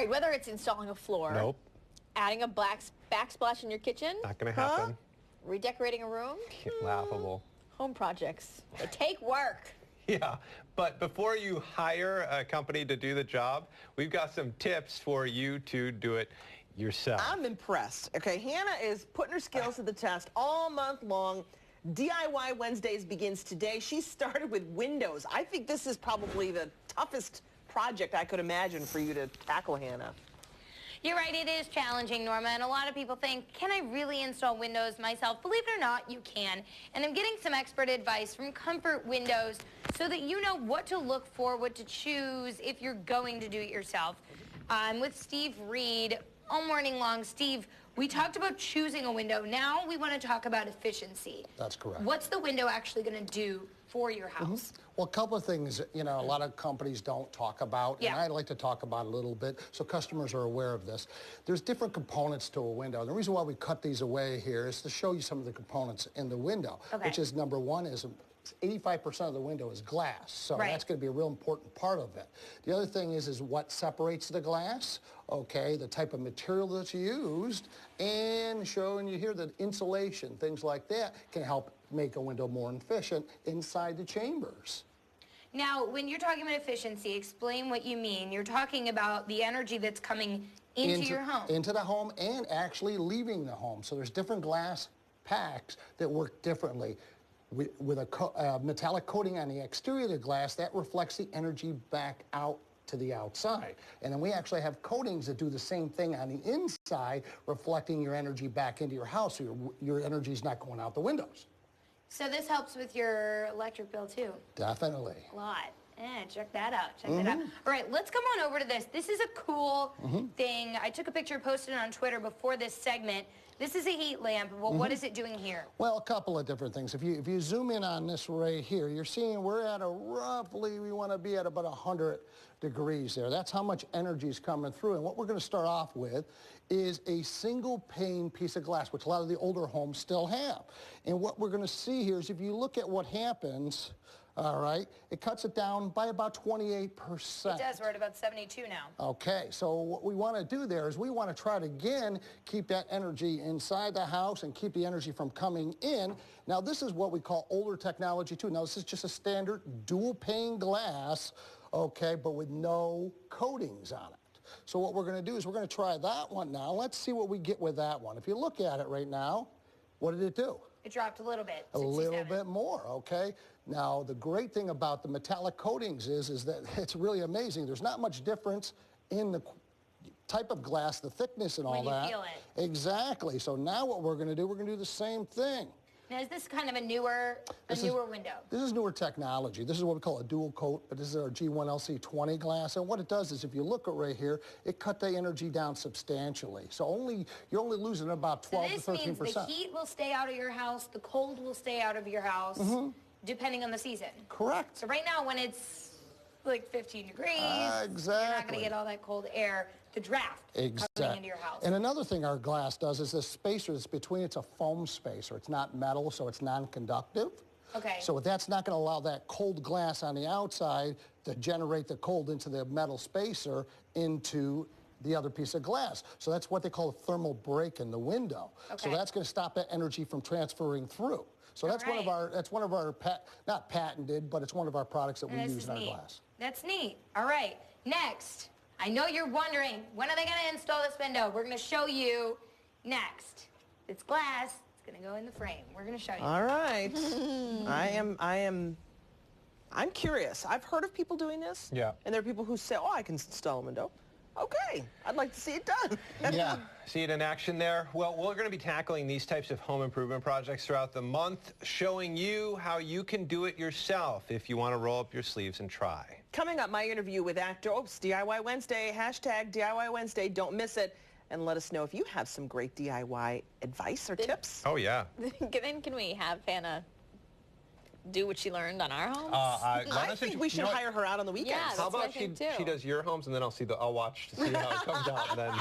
right, whether it's installing a floor, Nope. adding a backsplash in your kitchen, Not going to happen. redecorating a room, Laughable. home projects. They take work. Yeah, but before you hire a company to do the job, we've got some tips for you to do it yourself. I'm impressed. Okay, Hannah is putting her skills to the test all month long. DIY Wednesdays begins today. She started with windows. I think this is probably the toughest project I could imagine for you to tackle, Hannah. You're right, it is challenging, Norma, and a lot of people think, can I really install windows myself? Believe it or not, you can. And I'm getting some expert advice from Comfort Windows so that you know what to look for, what to choose if you're going to do it yourself. I'm with Steve Reed all morning long. Steve, we talked about choosing a window. Now we want to talk about efficiency. That's correct. What's the window actually going to do for your house? Well, a couple of things, a lot of companies don't talk about, and I'd like to talk about a little bit so customers are aware of this. There's different components to a window. The reason why we cut these away here is to show you some of the components in the window, which is number one is 85% of the window is glass, so that's going to be a real important part of it. The other thing is what separates the glass, the type of material that's used, and showing you here that insulation, things like that, can help make a window more efficient inside the chambers. Now, when you're talking about efficiency, explain what you mean. You're talking about the energy that's coming into your home. Into the home and actually leaving the home. So there's different glass packs that work differently. With a metallic coating on the exterior of the glass, that reflects the energy back out to the outside. And then we actually have coatings that do the same thing on the inside, reflecting your energy back into your house, so your energy is not going out the windows. So this helps with your electric bill too? Definitely. A lot. Check that out. Check that out. All right, let's come on over to this. This is a cool thing. I took a picture, posted it on Twitter before this segment. This is a heat lamp. Well, what is it doing here? Well, a couple of different things. If you zoom in on this right here, you're seeing we're at we want to be at about 100 degrees there. That's how much energy is coming through. And what we're going to start off with is a single pane piece of glass, which a lot of the older homes still have. And what we're going to see here is if you look at what happens, all right, it cuts it down by about 28%. It does. We're at about 72 now. Okay, so what we want to do there is we want to try to, again, keep that energy inside the house and keep the energy from coming in. Now, this is what we call older technology, too. Now, this is just a standard dual-pane glass, okay, but with no coatings on it. So what we're going to do is we're going to try that one now. Let's see what we get with that one. If you look at it right now, what did it do? It dropped a little bit. 67. A little bit more, okay? Now, the great thing about the metallic coatings is that it's really amazing. There's not much difference in the type of glass, the thickness and all that. When you feel it. Exactly. So now what we're going to do the same thing. Now, is this kind of a newer window? This is newer technology. This is what we call a dual coat, but this is our G1LC20 glass. And what it does is if you look at right here, it cut the energy down substantially. So you're only losing about 12 to 13%. So this means the heat will stay out of your house, the cold will stay out of your house, depending on the season. Correct. So right now when it's like 15 degrees, exactly. you're not going to get all that cold air, the draft coming into your house. And another thing our glass does is this spacer that's between, it's a foam spacer. It's not metal, so it's non-conductive. Okay. So that's not going to allow that cold glass on the outside to generate the cold into the metal spacer into the other piece of glass. So that's what they call a thermal break in the window. Okay. So that's going to stop that energy from transferring through. So that's one of our not patented, but it's one of our products that we use in our glass. That's neat. All right. Next, I know you're wondering, when are they going to install this window? We're going to show you next. It's glass. It's going to go in the frame. We're going to show you. All right. I'm curious. I've heard of people doing this. Yeah. And there are people who say, oh, I can install a window. Okay, I'd like to see it done. Yeah, see it in action there? Well, we're going to be tackling these types of home improvement projects throughout the month, showing you how you can do it yourself if you want to roll up your sleeves and try. Coming up, my interview with actor, DIY Wednesday, hashtag DIY Wednesday, don't miss it. And let us know if you have some great DIY advice or tips. Oh, yeah. Then can we have Hannah do what she learned on our homes? I think we should hire her out on the weekends. Yeah, how about she does your homes and then I'll watch to see how it comes out and then